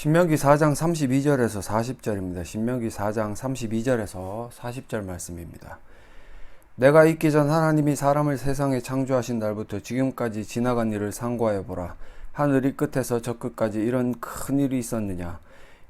신명기 4장 32절에서 40절입니다. 신명기 4장 32절에서 40절 말씀입니다. 내가 있기 전 하나님이 사람을 세상에 창조하신 날부터 지금까지 지나간 일을 상고하여 보라. 하늘 이 끝에서 저 끝까지 이런 큰 일이 있었느냐?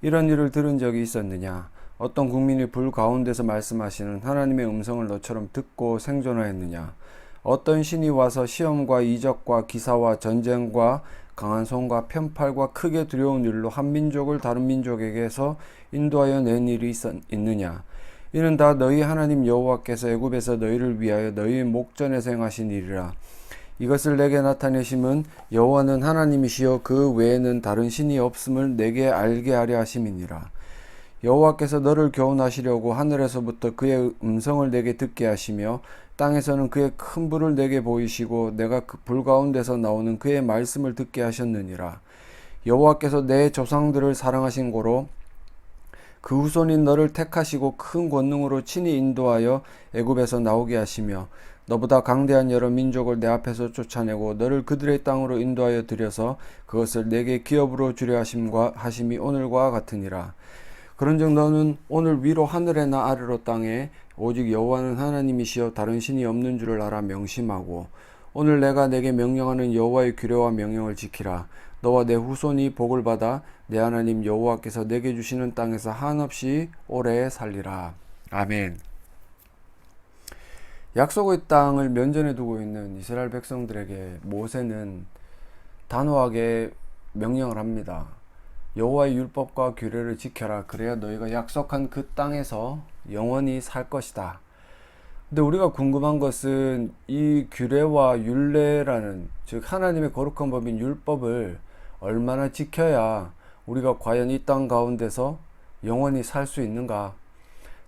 이런 일을 들은 적이 있었느냐? 어떤 국민이 불 가운데서 말씀하시는 하나님의 음성을 너처럼 듣고 생존하였느냐? 어떤 신이 와서 시험과 이적과 기사와 전쟁과 강한 손과 편팔과 크게 두려운 일로 한 민족을 다른 민족에게서 인도하여 낸 일이 있느냐? 이는 다 너희 하나님 여호와께서 애굽에서 너희를 위하여 너희의 목전에서 행하신 일이라. 이것을 내게 나타내심은 여호와는 하나님이시여 그 외에는 다른 신이 없음을 내게 알게 하려 하심이니라. 여호와께서 너를 교훈하시려고 하늘에서부터 그의 음성을 내게 듣게 하시며 땅에서는 그의 큰 불을 내게 보이시고 내가 그 불 가운데서 나오는 그의 말씀을 듣게 하셨느니라. 여호와께서 내 조상들을 사랑하신 고로 그 후손인 너를 택하시고 큰 권능으로 친히 인도하여 애굽에서 나오게 하시며 너보다 강대한 여러 민족을 내 앞에서 쫓아내고 너를 그들의 땅으로 인도하여 들여서 그것을 내게 기업으로 주려 하심이 오늘과 같으니라. 그런즉 너는 오늘 위로 하늘에나 아래로 땅에 오직 여호와는 하나님이시여 다른 신이 없는 줄을 알아 명심하고 오늘 내가 내게 명령하는 여호와의 규례와 명령을 지키라. 너와 내 후손이 복을 받아 내 하나님 여호와께서 내게 주시는 땅에서 한없이 오래 살리라. 아멘. 약속의 땅을 면전에 두고 있는 이스라엘 백성들에게 모세는 단호하게 명령을 합니다. 여호와의 율법과 규례를 지켜라. 그래야 너희가 약속한 그 땅에서 영원히 살 것이다. 근데 우리가 궁금한 것은 이 규례와 율례라는, 즉 하나님의 거룩한 법인 율법을 얼마나 지켜야 우리가 과연 이 땅 가운데서 영원히 살 수 있는가?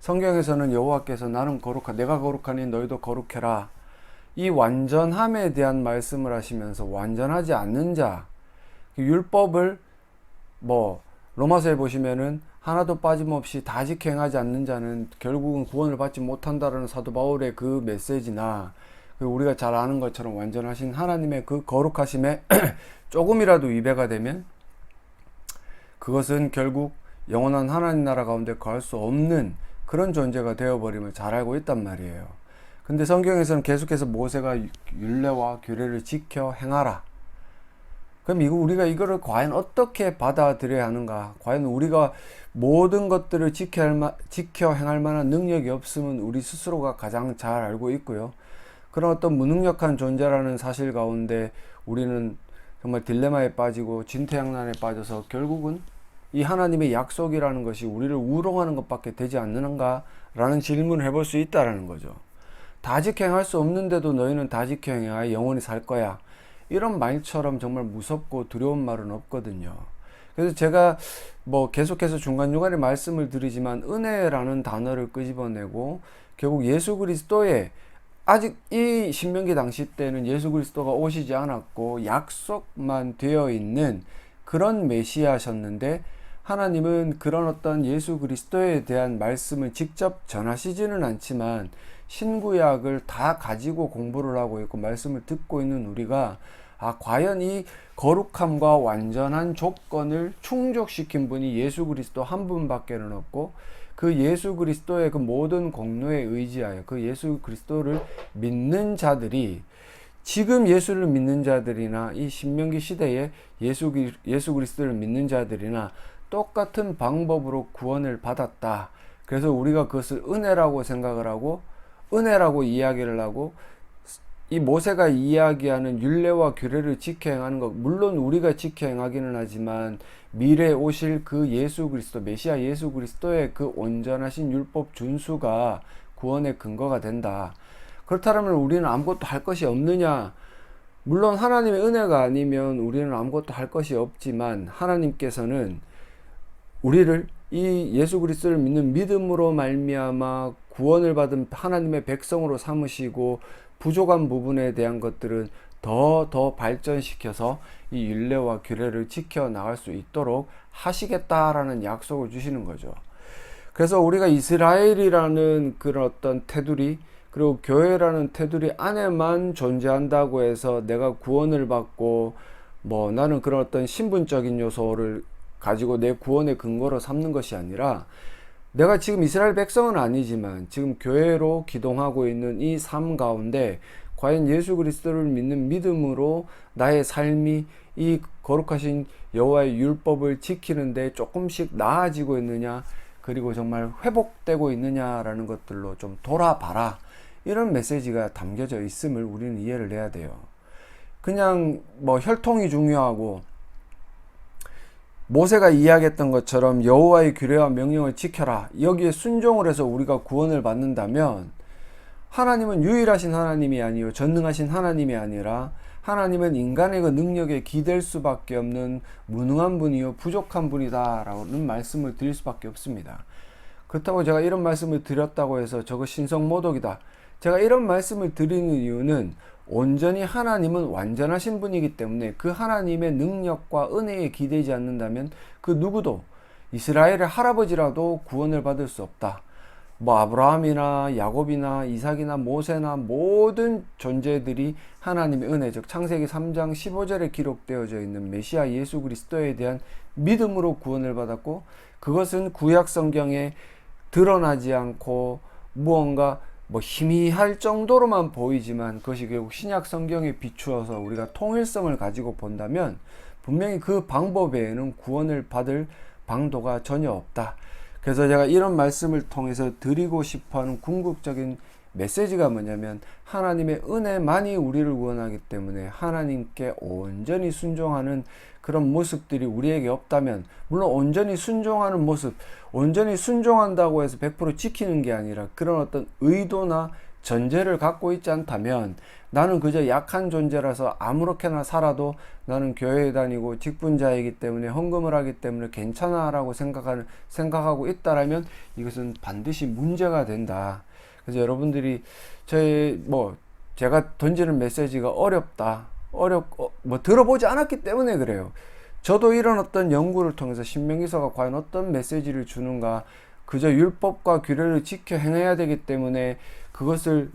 성경에서는 여호와께서 나는 거룩하다, 내가 거룩하니 너희도 거룩해라, 이 완전함에 대한 말씀을 하시면서 완전하지 않는 자, 율법을 로마서에 보시면은 하나도 빠짐없이 다 지켜 행하지 않는 자는 결국은 구원을 받지 못한다라는 사도 바울의 그 메시지나, 그리고 우리가 잘 아는 것처럼 완전하신 하나님의 그 거룩하심에 조금이라도 위배가 되면 그것은 결국 영원한 하나님 나라 가운데 거할 수 없는 그런 존재가 되어버림을 잘 알고 있단 말이에요. 근데 성경에서는 계속해서 모세가 율례와 규례를 지켜 행하라. 그럼 우리가 이거를 과연 어떻게 받아들여야 하는가? 과연 우리가 모든 것들을 지켜 행할 만한 능력이 없음은 우리 스스로가 가장 잘 알고 있고요. 그런 어떤 무능력한 존재라는 사실 가운데 우리는 정말 딜레마에 빠지고 진퇴양난에 빠져서 결국은 이 하나님의 약속이라는 것이 우리를 우롱하는 것밖에 되지 않는가라는 질문을 해볼 수 있다라는 거죠. 다 지켜 행할 수 없는데도 너희는 다 지켜 행해야 영원히 살 거야. 이런 말처럼 정말 무섭고 두려운 말은 없거든요. 그래서 제가 계속해서 중간중간에 말씀을 드리지만 은혜라는 단어를 끄집어내고 결국 예수 그리스도의, 아직 이 신명기 당시 때는 예수 그리스도가 오시지 않았고 약속만 되어 있는 그런 메시아셨는데, 하나님은 그런 어떤 예수 그리스도에 대한 말씀을 직접 전하시지는 않지만 신구약을 다 가지고 공부를 하고 있고 말씀을 듣고 있는 우리가 과연 이 거룩함과 완전한 조건을 충족시킨 분이 예수 그리스도 한 분밖에는 없고, 그 예수 그리스도의 그 모든 공로에 의지하여 그 예수 그리스도를 믿는 자들이, 지금 예수를 믿는 자들이나 이 신명기 시대에 예수 그리스도를 믿는 자들이나 똑같은 방법으로 구원을 받았다. 그래서 우리가 그것을 은혜라고 생각을 하고 은혜라고 이야기를 하고, 이 모세가 이야기하는 율례와 규례를 지켜 행하는 것, 물론 우리가 지켜 행하기는 하지만 미래에 오실 그 예수 그리스도, 메시아 예수 그리스도의 그 온전하신 율법 준수가 구원의 근거가 된다. 그렇다면 우리는 아무것도 할 것이 없느냐? 물론 하나님의 은혜가 아니면 우리는 아무것도 할 것이 없지만, 하나님께서는 우리를 이 예수 그리스도를 믿는 믿음으로 말미암아 구원을 받은 하나님의 백성으로 삼으시고, 부족한 부분에 대한 것들은 더 발전시켜서 이 율례와 규례를 지켜 나갈 수 있도록 하시겠다라는 약속을 주시는 거죠. 그래서 우리가 이스라엘이라는 그런 어떤 테두리, 그리고 교회라는 테두리 안에만 존재한다고 해서 내가 구원을 받고 나는 그런 어떤 신분적인 요소를 가지고 내 구원의 근거로 삼는 것이 아니라, 내가 지금 이스라엘 백성은 아니지만 지금 교회로 기동하고 있는 이 삶 가운데 과연 예수 그리스도를 믿는 믿음으로 나의 삶이 이 거룩하신 여호와의 율법을 지키는데 조금씩 나아지고 있느냐, 그리고 정말 회복되고 있느냐라는 것들로 좀 돌아봐라, 이런 메시지가 담겨져 있음을 우리는 이해를 해야 돼요. 그냥 뭐 혈통이 중요하고 모세가 이야기했던 것처럼 여호와의 규례와 명령을 지켜라, 여기에 순종을 해서 우리가 구원을 받는다면, 하나님은 유일하신 하나님이 아니요 전능하신 하나님이 아니라 하나님은 인간의 그 능력에 기댈 수밖에 없는 무능한 분이요 부족한 분이다 라는 말씀을 드릴 수밖에 없습니다. 그렇다고 제가 이런 말씀을 드렸다고 해서 저거 신성모독이다, 제가 이런 말씀을 드리는 이유는 온전히 하나님은 완전하신 분이기 때문에 그 하나님의 능력과 은혜에 기대지 않는다면 그 누구도, 이스라엘의 할아버지라도 구원을 받을 수 없다. 뭐 아브라함이나 야곱이나 이삭이나 모세나 모든 존재들이 하나님의 은혜, 즉 창세기 3장 15절에 기록되어져 있는 메시아 예수 그리스도에 대한 믿음으로 구원을 받았고, 그것은 구약 성경에 드러나지 않고 무언가 뭐 희미할 정도로만 보이지만 그것이 결국 신약 성경에 비추어서 우리가 통일성을 가지고 본다면 분명히 그 방법 외에는 구원을 받을 방도가 전혀 없다. 그래서 제가 이런 말씀을 통해서 드리고 싶어하는 궁극적인 메시지가 뭐냐면, 하나님의 은혜만이 우리를 구원하기 때문에 하나님께 온전히 순종하는 그런 모습들이 우리에게 없다면, 물론 온전히 순종하는 모습, 온전히 순종한다고 해서 100% 지키는 게 아니라 그런 어떤 의도나 전제를 갖고 있지 않다면, 나는 그저 약한 존재라서 아무렇게나 살아도 나는 교회에 다니고 직분자이기 때문에 헌금을 하기 때문에 괜찮아 라고 생각하고 있다라면 이것은 반드시 문제가 된다. 그래서 여러분들이 제가 던지는 메시지가 어렵다, 들어보지 않았기 때문에 그래요. 저도 이런 어떤 연구를 통해서 신명기서가 과연 어떤 메시지를 주는가, 그저 율법과 규례를 지켜 행해야 되기 때문에 그것을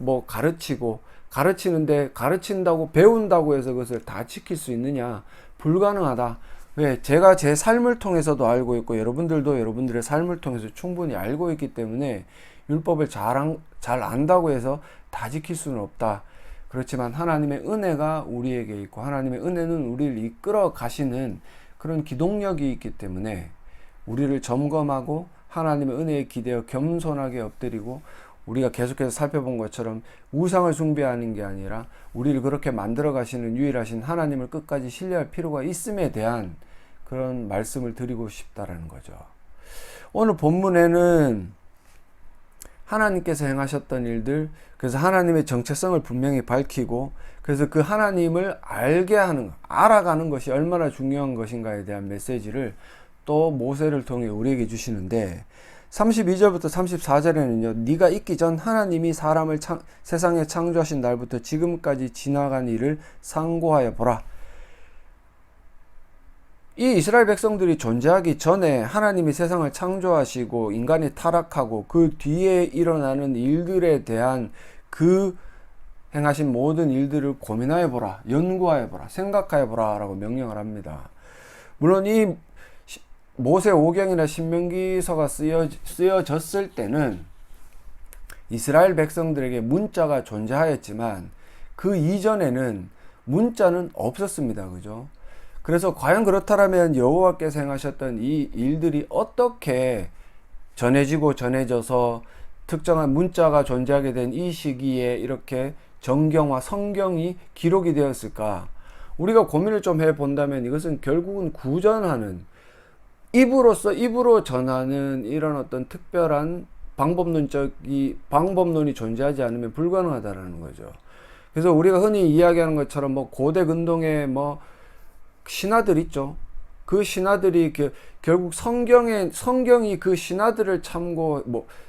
가르치는데 가르친다고 배운다고 해서 그것을 다 지킬 수 있느냐, 불가능하다. 왜? 제가 제 삶을 통해서도 알고 있고 여러분들도 여러분들의 삶을 통해서 충분히 알고 있기 때문에 율법을 잘 안다고 해서 다 지킬 수는 없다. 그렇지만 하나님의 은혜가 우리에게 있고 하나님의 은혜는 우리를 이끌어 가시는 그런 기동력이 있기 때문에 우리를 점검하고 하나님의 은혜에 기대어 겸손하게 엎드리고, 우리가 계속해서 살펴본 것처럼 우상을 숭배하는 게 아니라 우리를 그렇게 만들어 가시는 유일하신 하나님을 끝까지 신뢰할 필요가 있음에 대한 그런 말씀을 드리고 싶다라는 거죠. 오늘 본문에는 하나님께서 행하셨던 일들, 그래서 하나님의 정체성을 분명히 밝히고, 그래서 그 하나님을 알아가는 것이 얼마나 중요한 것인가에 대한 메시지를 또 모세를 통해 우리에게 주시는데, 32절부터 34절에는요, 네가 있기 전 하나님이 사람을 세상에 창조하신 날부터 지금까지 지나간 일을 상고하여 보라. 이 이스라엘 백성들이 존재하기 전에 하나님이 세상을 창조하시고 인간이 타락하고 그 뒤에 일어나는 일들에 대한 그 행하신 모든 일들을 고민하여 보라, 연구하여 보라, 생각하여 보라 라고 명령을 합니다. 물론 이 모세 오경이나 신명기서가 쓰여졌을 때는 이스라엘 백성들에게 문자가 존재하였지만 그 이전에는 문자는 없었습니다. 그죠? 그래서 과연 그렇다면 여호와께서 행하셨던 이 일들이 어떻게 전해져서 특정한 문자가 존재하게 된 이 시기에 이렇게 정경화, 성경이 기록이 되었을까? 우리가 고민을 좀 해본다면 이것은 결국은 구전하는, 입으로 전하는 이런 어떤 특별한 방법론이 존재하지 않으면 불가능하다라는 거죠. 그래서 우리가 흔히 이야기하는 것처럼 고대 근동의 신하들 있죠. 그 신하들이 결국 성경이 그 신하들을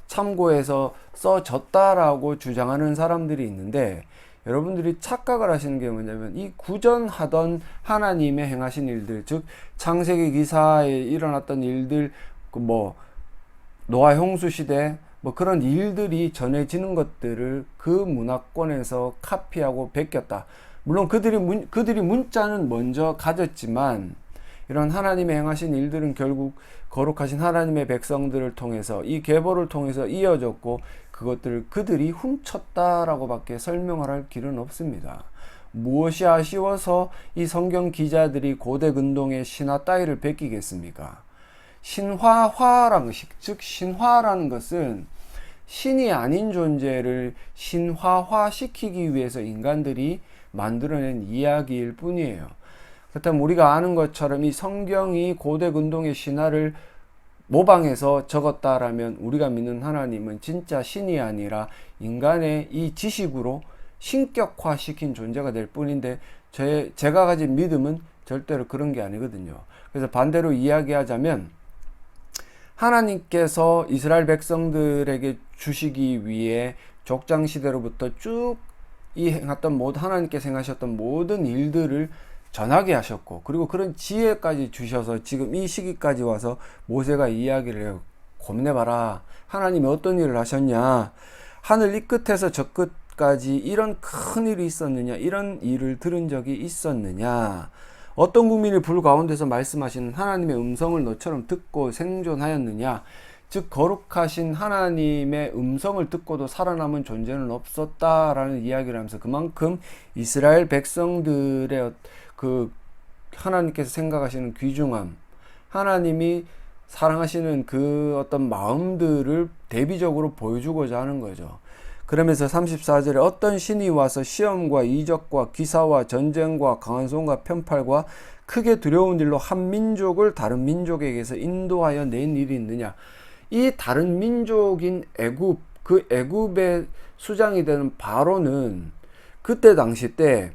참고해서 써졌다라고 주장하는 사람들이 있는데, 여러분들이 착각을 하시는 게 뭐냐면 이 구전하던 하나님의 행하신 일들, 즉 창세기 기사에 일어났던 일들, 노아 홍수 시대 그런 일들이 전해지는 것들을 그 문화권에서 카피하고 베꼈다. 물론 그들이 문자는 먼저 가졌지만 이런 하나님의 행하신 일들은 결국 거룩하신 하나님의 백성들을 통해서 이 계보를 통해서 이어졌고 그것들을 그들이 훔쳤다라고 밖에 설명을 할 길은 없습니다. 무엇이 아쉬워서 이 성경 기자들이 고대 근동의 신화 따위를 베끼겠습니까? 신화화라는 것이, 즉 신화라는 것은 신이 아닌 존재를 신화화시키기 위해서 인간들이 만들어낸 이야기일 뿐이에요. 그렇다면 우리가 아는 것처럼 이 성경이 고대 근동의 신화를 모방해서 적었다라면 우리가 믿는 하나님은 진짜 신이 아니라 인간의 이 지식으로 신격화시킨 존재가 될 뿐인데 제가 가진 믿음은 절대로 그런 게 아니거든요. 그래서 반대로 이야기하자면 하나님께서 이스라엘 백성들에게 주시기 위해 족장시대로부터 쭉 하나님께서 행하셨던 모든 일들을 전하게 하셨고 그리고 그런 지혜까지 주셔서 지금 이 시기까지 와서 모세가 이야기를 해요. 고민해봐라. 하나님이 어떤 일을 하셨냐. 하늘 이 끝에서 저 끝까지 이런 큰 일이 있었느냐. 이런 일을 들은 적이 있었느냐. 어떤 국민이 불 가운데서 말씀하시는 하나님의 음성을 너처럼 듣고 생존하였느냐. 즉 거룩하신 하나님의 음성을 듣고도 살아남은 존재는 없었다라는 이야기를 하면서 그만큼 이스라엘 백성들의 그 하나님께서 생각하시는 귀중함, 하나님이 사랑하시는 그 어떤 마음들을 대비적으로 보여주고자 하는 거죠. 그러면서 34절에 어떤 신이 와서 시험과 이적과 기사와 전쟁과 강한 손과 편팔과 크게 두려운 일로 한 민족을 다른 민족에게서 인도하여 낸 일이 있느냐. 이 다른 민족인 애굽, 그 애굽의 수장이 되는 바로는 그때 당시 때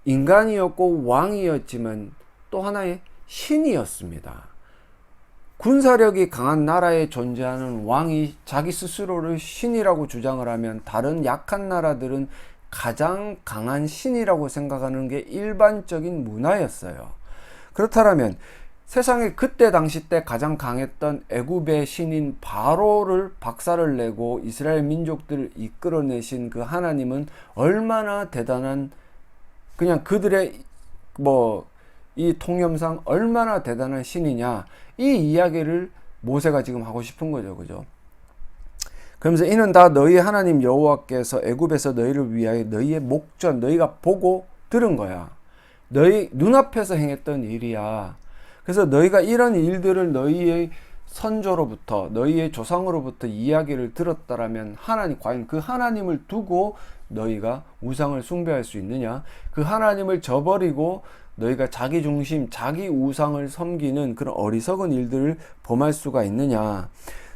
인간이었고 왕이었지만 또 하나의 신이었습니다. 군사력이 강한 나라에 존재하는 왕이 자기 스스로를 신이라고 주장을 하면 다른 약한 나라들은 가장 강한 신이라고 생각하는 게 일반적인 문화였어요. 그렇다면 세상에 그때 당시 때 가장 강했던 애굽의 신인 바로를 박살을 내고 이스라엘 민족들을 이끌어내신 그 하나님은 얼마나 대단한, 그냥 그들의 이 통념상 얼마나 대단한 신이냐, 이 이야기를 모세가 지금 하고 싶은 거죠. 그죠? 그러면서 이는 다 너희 하나님 여호와께서 애굽에서 너희를 위하여 너희의 목전, 너희가 보고 들은 거야. 너희 눈앞에서 행했던 일이야. 그래서 너희가 이런 일들을 너희의 선조로부터, 너희의 조상으로부터 이야기를 들었다라면 과연 그 하나님을 두고 너희가 우상을 숭배할 수 있느냐? 그 하나님을 저버리고 너희가 자기 중심, 자기 우상을 섬기는 그런 어리석은 일들을 범할 수가 있느냐?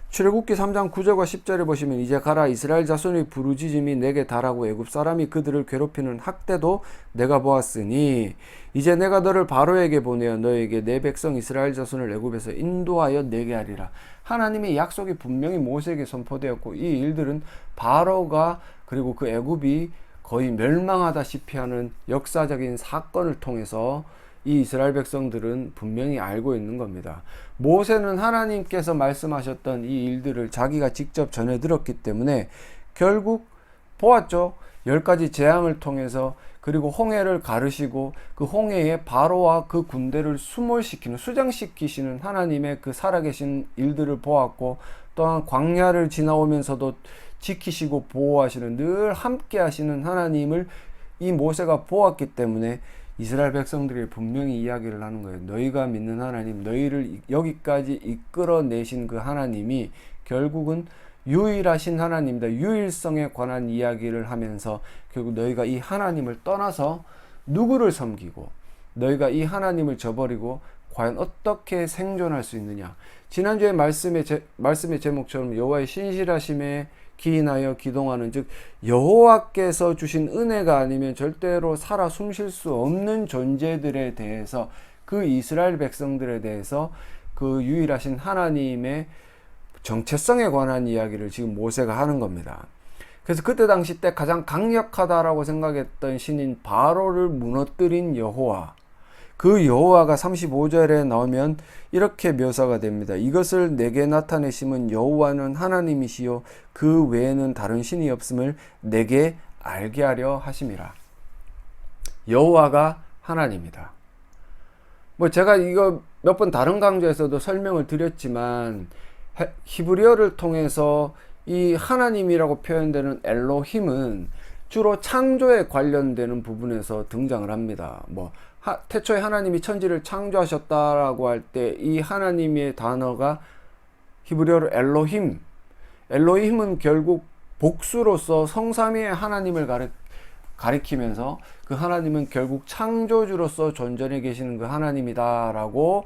출애굽기 3장 9절과 10절에 보시면 이제 가라 이스라엘 자손의 부르짖음이 내게 달하고 애굽 사람이 그들을 괴롭히는 학대도 내가 보았으니 이제 내가 너를 바로에게 보내어 너에게 내 백성 이스라엘 자손을 애굽에서 인도하여 내게 하리라. 하나님의 약속이 분명히 모세에게 선포되었고 이 일들은 바로가 그리고 그 애굽이 거의 멸망하다시피 하는 역사적인 사건을 통해서 이 이스라엘 백성들은 분명히 알고 있는 겁니다. 모세는 하나님께서 말씀하셨던 이 일들을 자기가 직접 전해 들었기 때문에 결국 보았죠. 10가지 재앙을 통해서, 그리고 홍해를 가르시고 그 홍해에 바로와 그 군대를 수몰시키는, 수장시키시는 하나님의 그 살아계신 일들을 보았고, 또한 광야를 지나오면서도 지키시고 보호하시는, 늘 함께 하시는 하나님을 이 모세가 보았기 때문에 이스라엘 백성들이 분명히 이야기를 하는 거예요. 너희가 믿는 하나님, 너희를 여기까지 이끌어내신 그 하나님이 결국은 유일하신 하나님이다. 유일성에 관한 이야기를 하면서 결국 너희가 이 하나님을 떠나서 누구를 섬기고 너희가 이 하나님을 저버리고 과연 어떻게 생존할 수 있느냐. 지난주에 말씀의 제목처럼 여호와의 신실하심에 기인하여 기동하는, 즉 여호와께서 주신 은혜가 아니면 절대로 살아 숨쉴 수 없는 존재들에 대해서, 그 이스라엘 백성들에 대해서 그 유일하신 하나님의 정체성에 관한 이야기를 지금 모세가 하는 겁니다. 그래서 그때 당시 때 가장 강력하다라고 생각했던 신인 바로를 무너뜨린 여호와, 그 여호와가 35절에 나오면 이렇게 묘사가 됩니다. 이것을 내게 나타내심은 여호와는 하나님이시요 그 외에는 다른 신이 없음을 내게 알게 하려 하심이라. 여호와가 하나님이다. 뭐 제가 이거 몇 번 다른 강좌에서도 설명을 드렸지만 히브리어를 통해서 이 하나님이라고 표현되는 엘로힘은 주로 창조에 관련되는 부분에서 등장을 합니다. 뭐 태초에 하나님이 천지를 창조하셨다라고 할 때 이 하나님의 단어가 히브리어로 엘로힘, 엘로힘은 결국 복수로서 성삼위의 하나님을 가리키면서 그 하나님은 결국 창조주로서 존전해 계시는 그 하나님이다라고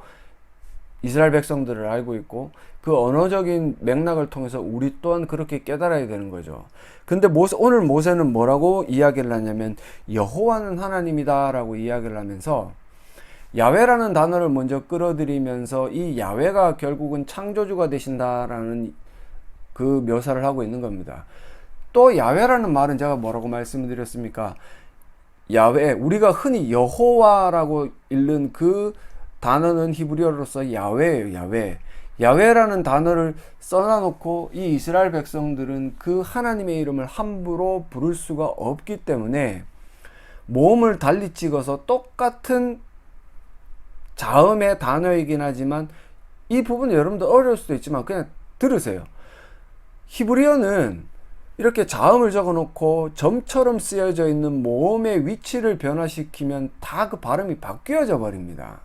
이스라엘 백성들을 알고 있고, 그 언어적인 맥락을 통해서 우리 또한 그렇게 깨달아야 되는 거죠. 근데 오늘 모세는 뭐라고 이야기를 하냐면 여호와는 하나님이다 라고 이야기를 하면서 야훼라는 단어를 먼저 끌어들이면서 이 야훼가 결국은 창조주가 되신다라는 그 묘사를 하고 있는 겁니다. 또 야훼라는 말은 제가 뭐라고 말씀드렸습니까? 야훼, 우리가 흔히 여호와라고 읽는 그 단어는 히브리어로서 야훼예요. 야훼. 야훼라는 단어를 써놔놓고 이 이스라엘 백성들은 그 하나님의 이름을 함부로 부를 수가 없기 때문에 모음을 달리 찍어서 똑같은 자음의 단어이긴 하지만 이 부분은 여러분들 어려울 수도 있지만 그냥 들으세요. 히브리어는 이렇게 자음을 적어놓고 점처럼 쓰여져 있는 모음의 위치를 변화시키면 다 그 발음이 바뀌어져 버립니다.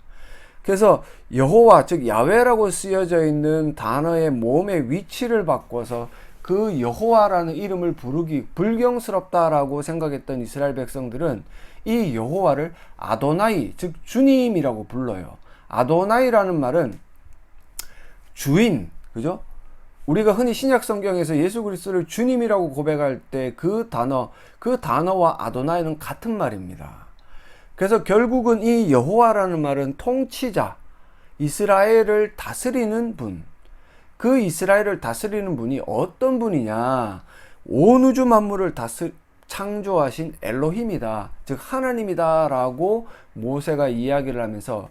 그래서 여호와, 즉 야훼라고 쓰여져 있는 단어의 모음의 위치를 바꿔서 그 여호와라는 이름을 부르기 불경스럽다라고 생각했던 이스라엘 백성들은 이 여호와를 아도나이, 즉 주님이라고 불러요. 아도나이라는 말은 주인, 그죠? 우리가 흔히 신약 성경에서 예수 그리스도를 주님이라고 고백할 때 그 단어와 아도나이는 같은 말입니다. 그래서 결국은 이 여호와라는 말은 통치자, 이스라엘을 다스리는 분. 그 이스라엘을 다스리는 분이 어떤 분이냐? 온 우주 만물을 창조하신 엘로힘이다, 즉 하나님이다 라고 모세가 이야기를 하면서,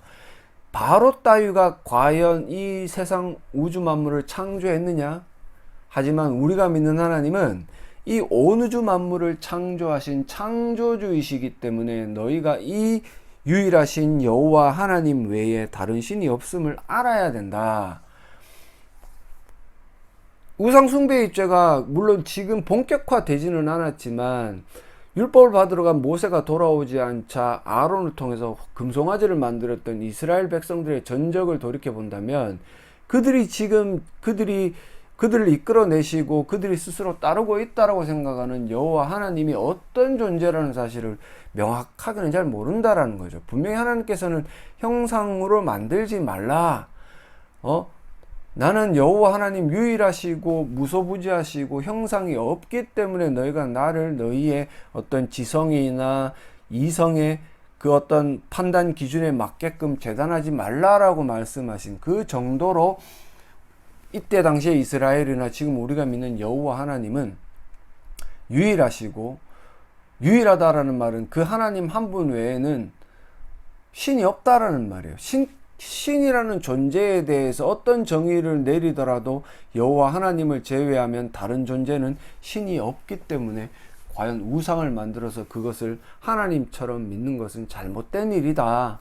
바로 따위가 과연 이 세상 우주 만물을 창조했느냐? 하지만 우리가 믿는 하나님은 이 온 우주 만물을 창조하신 창조주이시기 때문에 너희가 이 유일하신 여호와 하나님 외에 다른 신이 없음을 알아야 된다. 우상숭배의 죄가 물론 지금 본격화되지는 않았지만 율법을 받으러 간 모세가 돌아오지 않자 아론을 통해서 금송아지를 만들었던 이스라엘 백성들의 전적을 돌이켜 본다면 그들을 이끌어내시고 그들이 스스로 따르고 있다라고 생각하는 여호와 하나님이 어떤 존재라는 사실을 명확하게는 잘 모른다라는 거죠. 분명히 하나님께서는 형상으로 만들지 말라. 나는 여호와 하나님 유일하시고 무소부지하시고 형상이 없기 때문에 너희가 나를 너희의 어떤 지성이나 이성의 그 어떤 판단 기준에 맞게끔 재단하지 말라라고 말씀하신 그 정도로 이때 당시에 이스라엘이나 지금 우리가 믿는 여호와 하나님은 유일하시고, 유일하다라는 말은 그 하나님 한 분 외에는 신이 없다라는 말이에요. 신이라는 존재에 대해서 어떤 정의를 내리더라도 여호와 하나님을 제외하면 다른 존재는 신이 없기 때문에 과연 우상을 만들어서 그것을 하나님처럼 믿는 것은 잘못된 일이다,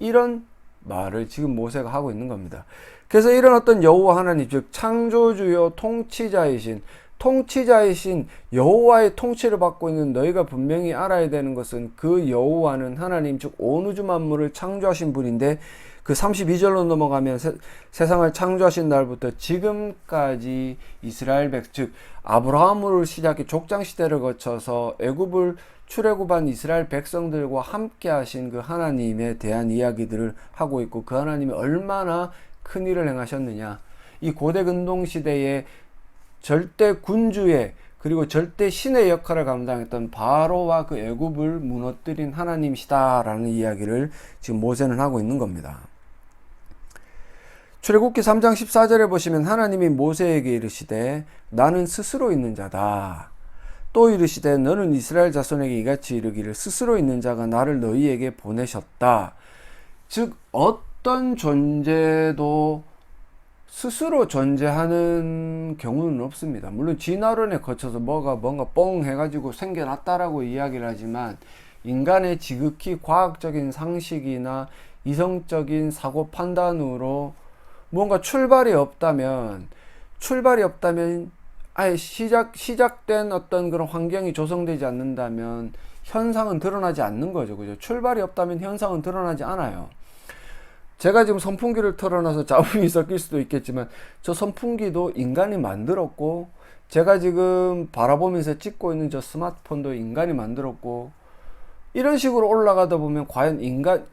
이런 말을 지금 모세가 하고 있는 겁니다. 그래서 이런 어떤 여호와 하나님, 즉 창조주요 통치자이신 여호와의 통치를 받고 있는 너희가 분명히 알아야 되는 것은, 그 여호와는 하나님, 즉 온 우주 만물을 창조하신 분인데, 그 32절로 넘어가면 세상을 창조하신 날부터 지금까지 이스라엘 즉 아브라함으로 시작해 족장 시대를 거쳐서 애굽을 출애굽한 이스라엘 백성들과 함께 하신 그 하나님에 대한 이야기들을 하고 있고, 그 하나님이 얼마나 큰 일을 행하셨느냐, 이 고대 근동 시대에 절대 군주의 그리고 절대 신의 역할을 감당했던 바로와 그 애굽을 무너뜨린 하나님이시다라는 이야기를 지금 모세는 하고 있는 겁니다. 출애굽기 3장 14절에 보시면 하나님이 모세에게 이르시되 나는 스스로 있는 자다. 또 이르시되 너는 이스라엘 자손에게 이같이 이르기를 스스로 있는 자가 나를 너희에게 보내셨다. 즉 어떤 존재도 스스로 존재하는 경우는 없습니다. 물론 진화론에 거쳐서 뭔가 뻥 해가지고 생겨났다라고 이야기를 하지만, 인간의 지극히 과학적인 상식이나 이성적인 사고 판단으로 뭔가 출발이 없다면 아예 시작된 어떤 그런 환경이 조성되지 않는다면 현상은 드러나지 않는 거죠. 그죠? 출발이 없다면 현상은 드러나지 않아요. 제가 지금 선풍기를 틀어놔서 잡음이 섞일 수도 있겠지만 저 선풍기도 인간이 만들었고, 제가 지금 바라보면서 찍고 있는 저 스마트폰도 인간이 만들었고, 이런 식으로 올라가다 보면 과연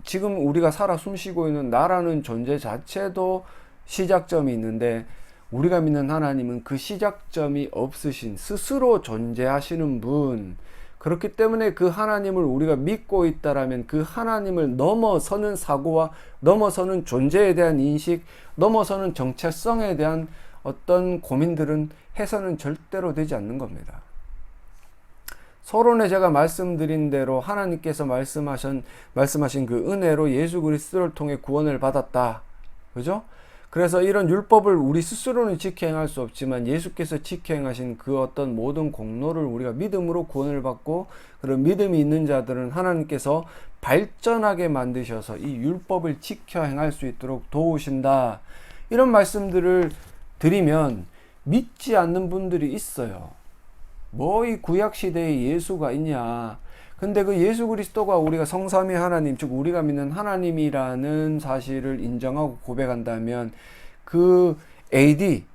지금 우리가 살아 숨쉬고 있는 나라는 존재 자체도 시작점이 있는데, 우리가 믿는 하나님은 그 시작점이 없으신 스스로 존재하시는 분, 그렇기 때문에 그 하나님을 우리가 믿고 있다라면 그 하나님을 넘어서는 사고와 넘어서는 존재에 대한 인식, 넘어서는 정체성에 대한 어떤 고민들은 해서는 절대로 되지 않는 겁니다. 서론에 제가 말씀드린 대로 하나님께서 말씀하신 그 은혜로 예수 그리스도를 통해 구원을 받았다. 그죠? 그래서 이런 율법을 우리 스스로는 지켜 행할 수 없지만 예수께서 지켜 행하신 그 어떤 모든 공로를 우리가 믿음으로 구원을 받고, 그런 믿음이 있는 자들은 하나님께서 발전하게 만드셔서 이 율법을 지켜 행할 수 있도록 도우신다. 이런 말씀들을 드리면 믿지 않는 분들이 있어요. 뭐 이 구약 시대에 예수가 있냐. 근데 그 예수 그리스도가 우리가 성삼위 하나님, 즉 우리가 믿는 하나님이라는 사실을 인정하고 고백한다면 그 AD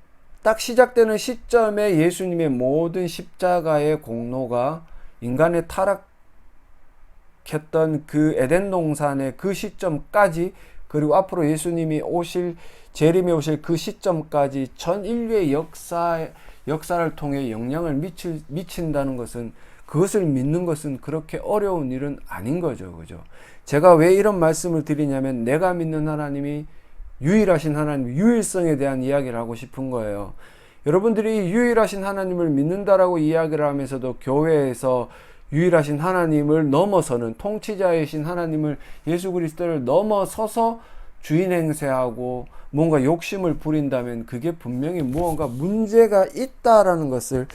딱 시작되는 시점에 예수님의 모든 십자가의 공로가 인간의 타락했던 그 에덴 동산의 그 시점까지, 그리고 앞으로 예수님이 재림에 오실 그 시점까지 전 인류의 역사를 통해 영향을 미친다는 것은, 그것을 믿는 것은 그렇게 어려운 일은 아닌 거죠. 그죠? 제가 왜 이런 말씀을 드리냐면, 내가 믿는 하나님이 유일하신 하나님, 유일성에 대한 이야기를 하고 싶은 거예요. 여러분들이 유일하신 하나님을 믿는다라고 이야기를 하면서도 교회에서 유일하신 하나님을 넘어서는, 통치자이신 하나님을, 예수 그리스도를 넘어서서 주인 행세하고 뭔가 욕심을 부린다면 그게 분명히 무언가 문제가 있다라는 것을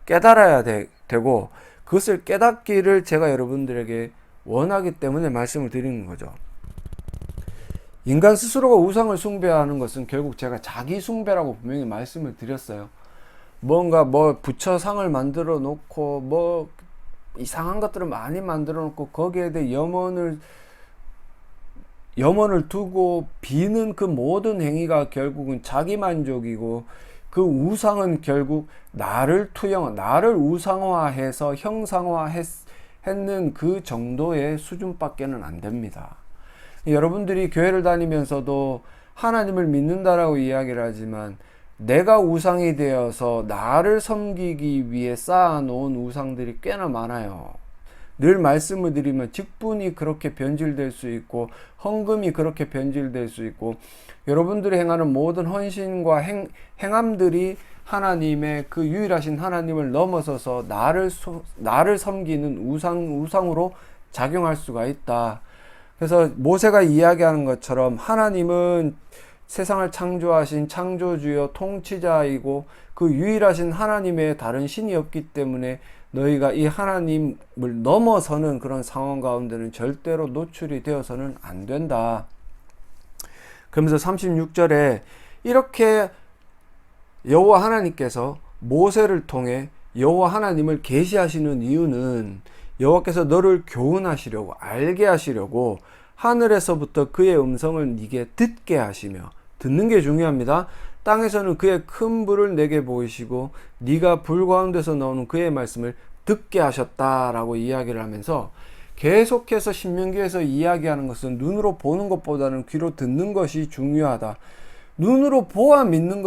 깨달아야 되고, 그것을 깨닫기를 제가 여러분들에게 원하기 때문에 말씀을 드리는 거죠. 인간 스스로가 우상을 숭배하는 것은 결국 제가 자기 숭배라고 분명히 말씀을 드렸어요. 뭔가 부처 상을 만들어 놓고 이상한 것들을 많이 만들어 놓고 거기에 대해 염원을 두고 비는 그 모든 행위가 결국은 자기 만족이고, 그 우상은 결국 나를 우상화해서 형상화했는 그 정도의 수준밖에는 안 됩니다. 여러분들이 교회를 다니면서도 하나님을 믿는다라고 이야기를 하지만 내가 우상이 되어서 나를 섬기기 위해 쌓아놓은 우상들이 꽤나 많아요. 늘 말씀을 드리면 직분이 그렇게 변질될 수 있고, 헌금이 그렇게 변질될 수 있고, 여러분들이 행하는 모든 헌신과 행함들이 하나님의 그 유일하신 하나님을 넘어서서 나를 섬기는 우상으로 작용할 수가 있다. 그래서 모세가 이야기하는 것처럼 하나님은 세상을 창조하신 창조주요 통치자이고 그 유일하신 하나님의 다른 신이 없기 때문에 너희가 이 하나님을 넘어서는 그런 상황 가운데는 절대로 노출이 되어서는 안 된다. 그러면서 36절에 이렇게 여호와 하나님께서 모세를 통해 여호와 하나님을 계시하시는 이유는 여호와께서 너를 교훈하시려고, 알게 하시려고 하늘에서부터 그의 음성을 네게 듣게 하시며, 듣는 게 중요합니다. 땅에서는 그의 큰 불을 내게 보이시고 네가 불 가운데서 나오는 그의 말씀을 듣게 하셨다라고 이야기를 하면서, 계속해서 신명기에서 이야기하는 것은 눈으로 보는 것보다는 귀로 듣는 것이 중요하다. 눈으로 보아 믿는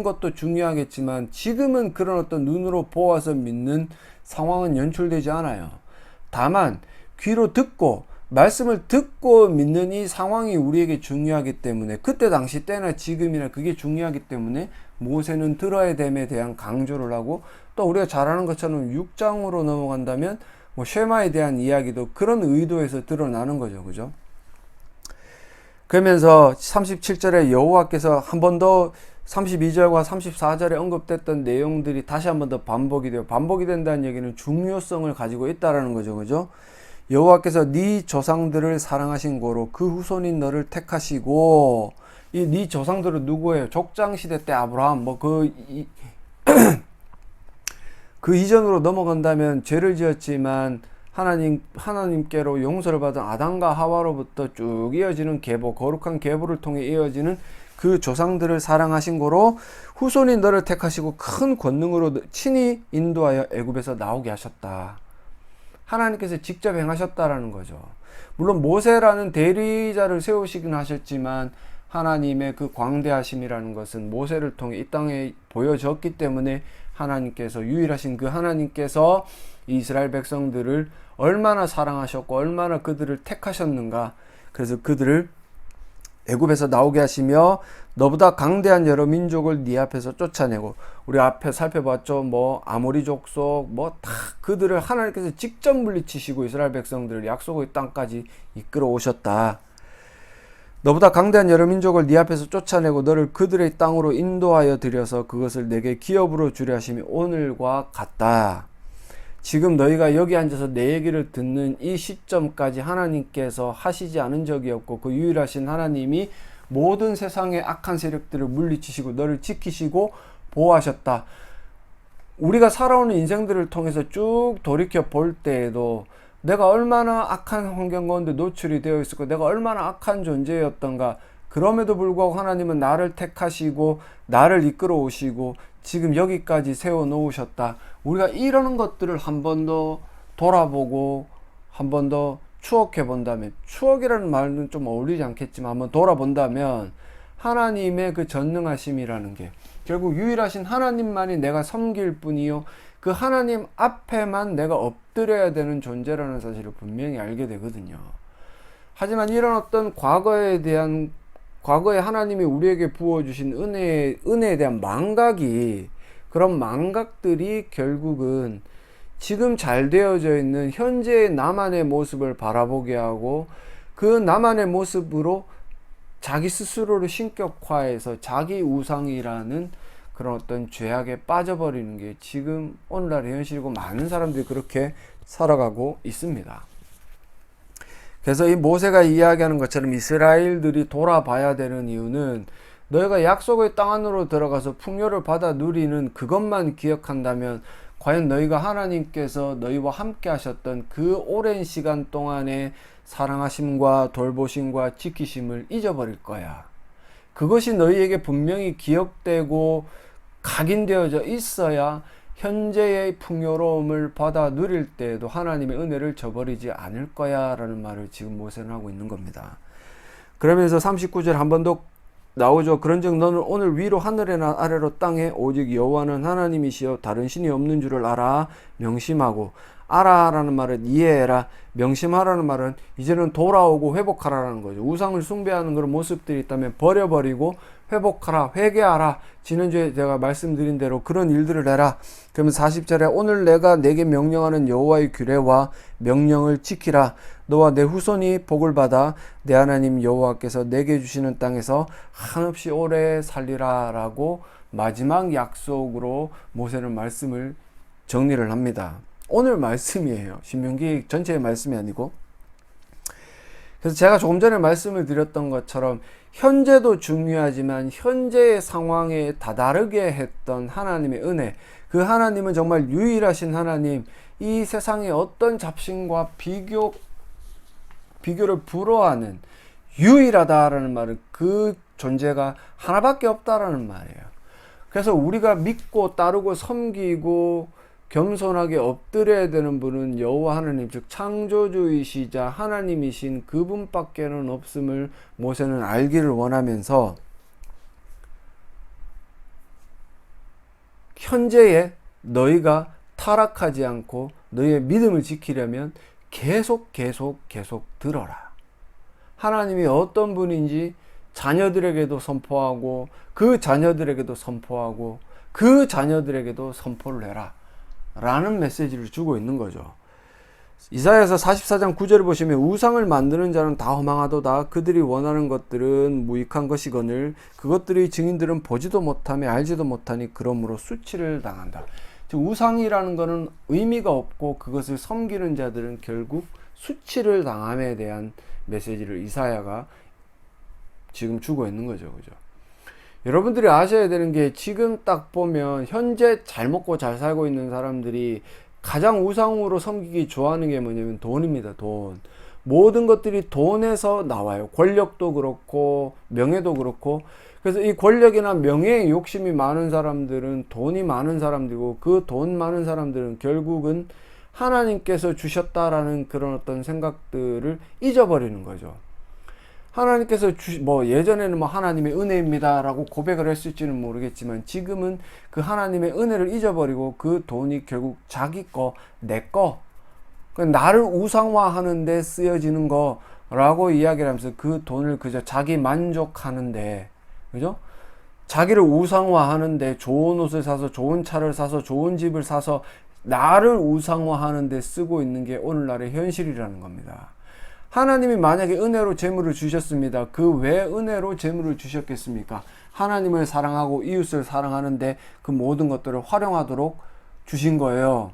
것도 중요하겠지만 지금은 그런 어떤 눈으로 보아서 믿는 상황은 연출되지 않아요. 다만 귀로 듣고 말씀을 듣고 믿는 이 상황이 우리에게 중요하기 때문에, 그때 당시 때나 지금이나 그게 중요하기 때문에 모세는 들어야 됨에 대한 강조를 하고, 또 우리가 잘 아는 것처럼 6장으로 넘어간다면 쉐마에 대한 이야기도 그런 의도에서 드러나는 거죠. 그죠? 그러면서 37절에 여호와께서 한 번 더 32절과 34절에 언급됐던 내용들이 다시 한 번 더 반복이 된다는 얘기는 중요성을 가지고 있다라는 거죠. 그죠? 여호와께서 네 조상들을 사랑하신 고로 그 후손인 너를 택하시고, 이 네 조상들은 누구예요? 족장 시대 때 아브라함, 그 이전으로 넘어간다면 죄를 지었지만 하나님께로 용서를 받은 아담과 하와로부터 쭉 이어지는 계보, 거룩한 계보를 통해 이어지는 그 조상들을 사랑하신 고로 후손인 너를 택하시고 큰 권능으로 친히 인도하여 애굽에서 나오게 하셨다. 하나님께서 직접 행하셨다라는 거죠. 물론 모세라는 대리자를 세우시긴 하셨지만 하나님의 그 광대하심이라는 것은 모세를 통해 이 땅에 보여졌기 때문에 하나님께서, 유일하신 그 하나님께서 이스라엘 백성들을 얼마나 사랑하셨고 얼마나 그들을 택하셨는가. 그래서 그들을 애굽에서 나오게 하시며 너보다 강대한 여러 민족을 네 앞에서 쫓아내고, 우리 앞에 살펴봤죠. 아모리 족속 다 그들을 하나님께서 직접 물리치시고 이스라엘 백성들을 약속의 땅까지 이끌어 오셨다. 너보다 강대한 여러 민족을 네 앞에서 쫓아내고 너를 그들의 땅으로 인도하여 들여서 그것을 내게 기업으로 주려 하심이 오늘과 같다. 지금 너희가 여기 앉아서 내 얘기를 듣는 이 시점까지 하나님께서 하시지 않은 적이 없고, 그 유일하신 하나님이 모든 세상의 악한 세력들을 물리치시고 너를 지키시고 보호하셨다. 우리가 살아오는 인생들을 통해서 쭉 돌이켜 볼 때에도 내가 얼마나 악한 환경 가운데 노출이 되어 있었고 내가 얼마나 악한 존재였던가. 그럼에도 불구하고 하나님은 나를 택하시고 나를 이끌어 오시고 지금 여기까지 세워 놓으셨다. 우리가 이러는 것들을 한 번 더 돌아보고 한 번 더 추억해 본다면, 추억이라는 말은 좀 어울리지 않겠지만 한번 돌아본다면, 하나님의 그 전능하심이라는 게 결국 유일하신 하나님만이 내가 섬길 뿐이요, 그 하나님 앞에만 내가 엎드려야 되는 존재라는 사실을 분명히 알게 되거든요. 하지만 이런 어떤 과거에 하나님이 우리에게 부어주신 은혜에 대한 망각이, 그런 망각들이 결국은 지금 잘 되어져 있는 현재의 나만의 모습을 바라보게 하고, 그 나만의 모습으로 자기 스스로를 신격화해서 자기 우상이라는 그런 어떤 죄악에 빠져버리는 게 지금 오늘날의 현실이고, 많은 사람들이 그렇게 살아가고 있습니다. 그래서 이 모세가 이야기하는 것처럼 이스라엘들이 돌아봐야 되는 이유는, 너희가 약속의 땅 안으로 들어가서 풍요를 받아 누리는 그것만 기억한다면 과연 너희가 하나님께서 너희와 함께 하셨던 그 오랜 시간 동안의 사랑하심과 돌보심과 지키심을 잊어버릴 거야. 그것이 너희에게 분명히 기억되고 각인되어져 있어야 현재의 풍요로움을 받아 누릴 때에도 하나님의 은혜를 저버리지 않을 거야 라는 말을 지금 모세는 하고 있는 겁니다. 그러면서 39절 한 번 더 나오죠. 그런즉 너는 오늘 위로 하늘에나 아래로 땅에 오직 여호와는 하나님이시여 다른 신이 없는 줄을 알아. 명심하고, 알아라는 말은 이해해라, 명심하라는 말은 이제는 돌아오고 회복하라는 거죠. 우상을 숭배하는 그런 모습들이 있다면 버려버리고 회복하라, 회개하라. 지난주에 제가 말씀드린 대로 그런 일들을 해라. 그러면 40절에 오늘 내가 내게 명령하는 여호와의 규례와 명령을 지키라. 너와 내 후손이 복을 받아 내 하나님 여호와께서 내게 주시는 땅에서 한없이 오래 살리라 라고 마지막 약속으로 모세는 말씀을 정리를 합니다. 오늘 말씀이에요. 신명기 전체의 말씀이 아니고. 그래서 제가 조금 전에 말씀을 드렸던 것처럼 현재도 중요하지만 현재의 상황에 다다르게 했던 하나님의 은혜, 그 하나님은 정말 유일하신 하나님, 이 세상의 어떤 잡신과 비교를 불허하는 유일하다라는 말은 그 존재가 하나밖에 없다라는 말이에요. 그래서 우리가 믿고 따르고 섬기고 겸손하게 엎드려야 되는 분은 여호와 하나님, 즉 창조주이시자 하나님이신 그분밖에는 없음을 모세는 알기를 원하면서 현재에 너희가 타락하지 않고 너희의 믿음을 지키려면 계속 들어라. 하나님이 어떤 분인지 자녀들에게도 선포하고 그 자녀들에게도 선포하고 그 자녀들에게도 선포를 해라 라는 메시지를 주고 있는 거죠. 이사야서 44장 9절을 보시면 우상을 만드는 자는 다 허망하도다. 그들이 원하는 것들은 무익한 것이거늘 그것들의 증인들은 보지도 못하며 알지도 못하니 그러므로 수치를 당한다. 즉 우상이라는 것은 의미가 없고 그것을 섬기는 자들은 결국 수치를 당함에 대한 메시지를 이사야가 지금 주고 있는 거죠. 그죠? 여러분들이 아셔야 되는 게, 지금 딱 보면 현재 잘 먹고 잘 살고 있는 사람들이 가장 우상으로 섬기기 좋아하는 게 뭐냐면 돈입니다. 돈. 모든 것들이 돈에서 나와요. 권력도 그렇고 명예도 그렇고. 그래서 이 권력이나 명예에 욕심이 많은 사람들은 돈이 많은 사람들이고, 그 돈 많은 사람들은 결국은 하나님께서 주셨다라는 그런 어떤 생각들을 잊어버리는 거죠. 하나님께서 예전에는 하나님의 은혜입니다라고 고백을 했을지는 모르겠지만, 지금은 그 하나님의 은혜를 잊어버리고 그 돈이 결국 자기 거, 내 거, 나를 우상화하는데 쓰여지는 거라고 이야기를 하면서, 그 돈을 그저 자기 만족하는데, 그죠? 자기를 우상화하는데, 좋은 옷을 사서, 좋은 차를 사서, 좋은 집을 사서 나를 우상화하는데 쓰고 있는 게 오늘날의 현실이라는 겁니다. 하나님이 만약에 은혜로 재물을 주셨습니다. 그 왜 은혜로 재물을 주셨겠습니까? 하나님을 사랑하고 이웃을 사랑하는데 그 모든 것들을 활용하도록 주신 거예요.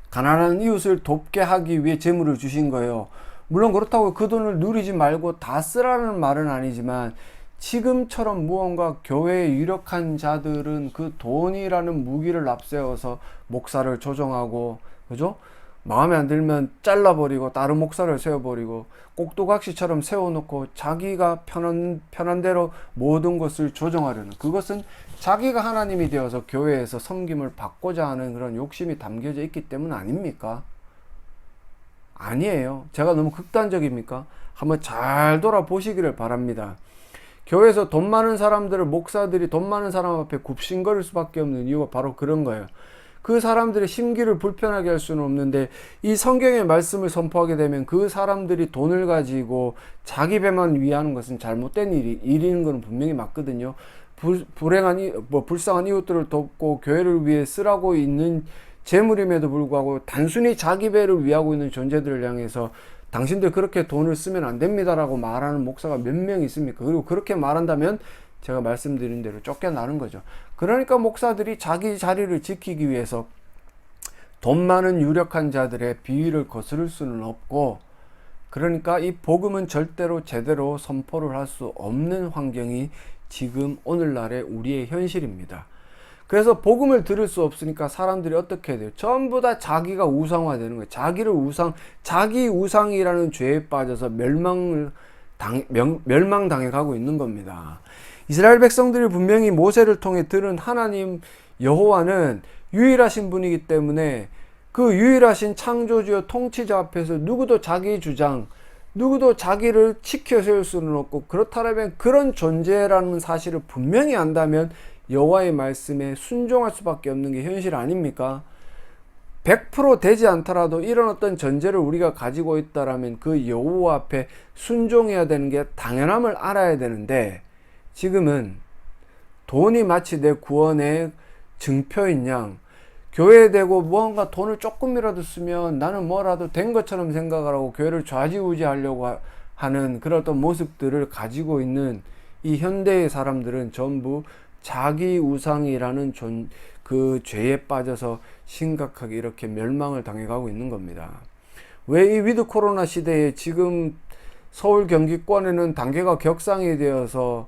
가난한 이웃을 돕게 하기 위해 재물을 주신 거예요. 물론 그렇다고 그 돈을 누리지 말고 다 쓰라는 말은 아니지만, 지금처럼 무언가 교회에 유력한 자들은 그 돈이라는 무기를 앞세워서 목사를 조정하고, 그죠? 마음에 안 들면 잘라버리고 다른 목사를 세워버리고, 꼭두각시처럼 세워놓고 자기가 편한 대로 모든 것을 조정하려는, 그것은 자기가 하나님이 되어서 교회에서 섬김을 받고자 하는 그런 욕심이 담겨져 있기 때문 아닙니까? 아니에요. 제가 너무 극단적입니까? 한번 잘 돌아보시기를 바랍니다. 교회에서 돈 많은 사람들을, 목사들이 돈 많은 사람 앞에 굽신거릴 수밖에 없는 이유가 바로 그런 거예요. 그 사람들의 심기를 불편하게 할 수는 없는데, 이 성경의 말씀을 선포하게 되면 그 사람들이 돈을 가지고 자기 배만 위하는 것은 잘못된 일인 건 분명히 맞거든요. 불쌍한 이웃들을 돕고 교회를 위해 쓰라고 있는 재물임에도 불구하고 단순히 자기 배를 위하고 있는 존재들을 향해서 당신들 그렇게 돈을 쓰면 안 됩니다라고 말하는 목사가 몇 명 있습니까? 그리고 그렇게 말한다면 제가 말씀드린 대로 쫓겨나는 거죠. 그러니까 목사들이 자기 자리를 지키기 위해서 돈 많은 유력한 자들의 비위를 거스를 수는 없고, 그러니까 이 복음은 절대로 제대로 선포를 할 수 없는 환경이 지금 오늘날의 우리의 현실입니다. 그래서 복음을 들을 수 없으니까 사람들이 어떻게 해야 돼요? 전부 다 자기가 우상화되는 거예요. 자기 우상이라는 죄에 빠져서 멸망당해 가고 있는 겁니다. 이스라엘 백성들이 분명히 모세를 통해 들은 하나님 여호와는 유일하신 분이기 때문에, 그 유일하신 창조주여 통치자 앞에서 누구도 자기 주장, 누구도 자기를 지켜 세울 수는 없고, 그렇다면 그런 존재라는 사실을 분명히 안다면 여호와의 말씀에 순종할 수밖에 없는 게 현실 아닙니까? 100% 되지 않더라도 이런 어떤 전제를 우리가 가지고 있다라면 그 여호와 앞에 순종해야 되는 게 당연함을 알아야 되는데, 지금은 돈이 마치 내 구원의 증표인 양, 교회에 대고 무언가 돈을 조금이라도 쓰면 나는 뭐라도 된 것처럼 생각을 하고 교회를 좌지우지하려고 하는 그런 어떤 모습들을 가지고 있는 이 현대의 사람들은 전부 자기 우상이라는 그 죄에 빠져서 심각하게 이렇게 멸망을 당해가고 있는 겁니다. 왜 이 위드 코로나 시대에 지금 서울 경기권에는 단계가 격상이 되어서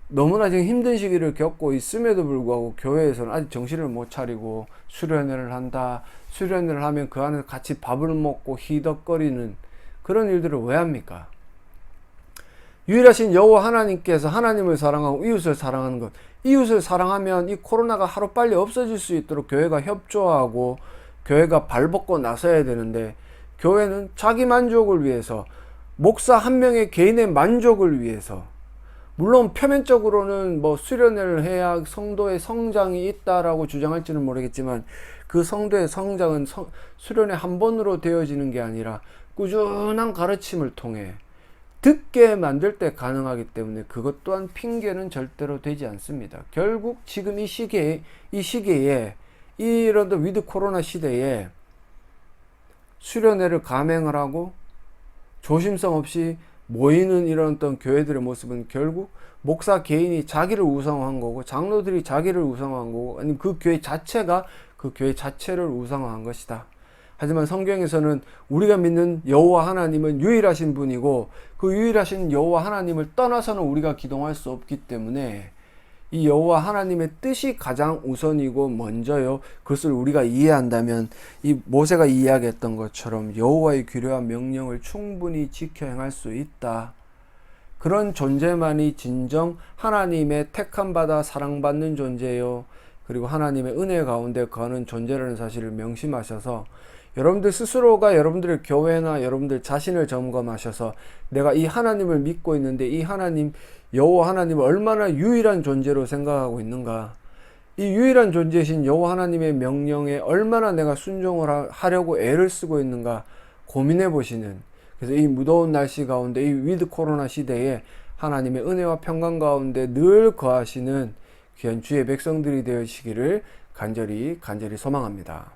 너무나 지금 힘든 시기를 겪고 있음에도 불구하고 교회에서는 아직 정신을 못 차리고 수련회를 한다. 수련회를 하면 그 안에서 같이 밥을 먹고 희덕거리는 그런 일들을 왜 합니까? 유일하신 여호와 하나님께서 하나님을 사랑하고 이웃을 사랑하는 것, 이웃을 사랑하면 이 코로나가 하루빨리 없어질 수 있도록 교회가 협조하고 교회가 발벗고 나서야 되는데, 교회는 자기 만족을 위해서, 목사 한 명의 개인의 만족을 위해서, 물론 표면적으로는 수련회를 해야 성도의 성장이 있다라고 주장할지는 모르겠지만, 그 성도의 성장은 수련회 한 번으로 되어지는 게 아니라 꾸준한 가르침을 통해 듣게 만들 때 가능하기 때문에, 그것 또한 핑계는 절대로 되지 않습니다. 결국 지금 이 시기에 이런 위드 코로나 시대에 수련회를 감행을 하고 조심성 없이 모이는 이런 어떤 교회들의 모습은 결국 목사 개인이 자기를 우상화한 거고, 장로들이 자기를 우상화한 거고, 아니면 그 교회 자체가 그 교회 자체를 우상화한 것이다. 하지만 성경에서는 우리가 믿는 여호와 하나님은 유일하신 분이고 그 유일하신 여호와 하나님을 떠나서는 우리가 기동할 수 없기 때문에 이 여호와 하나님의 뜻이 가장 우선이고 먼저요. 그것을 우리가 이해한다면 이 모세가 이야기했던 것처럼 여호와의 규례와 명령을 충분히 지켜 행할 수 있다. 그런 존재만이 진정 하나님의 택함받아 사랑받는 존재요. 그리고 하나님의 은혜 가운데 거하는 존재라는 사실을 명심하셔서 여러분들 스스로가 여러분들의 교회나 여러분들 자신을 점검하셔서 내가 이 하나님을 믿고 있는데 이 하나님 여호와 하나님을 얼마나 유일한 존재로 생각하고 있는가, 이 유일한 존재이신 여호와 하나님의 명령에 얼마나 내가 순종을 하려고 애를 쓰고 있는가 고민해 보시는, 그래서 이 무더운 날씨 가운데 이 위드 코로나 시대에 하나님의 은혜와 평강 가운데 늘 거하시는 귀한 주의 백성들이 되시기를 간절히 소망합니다.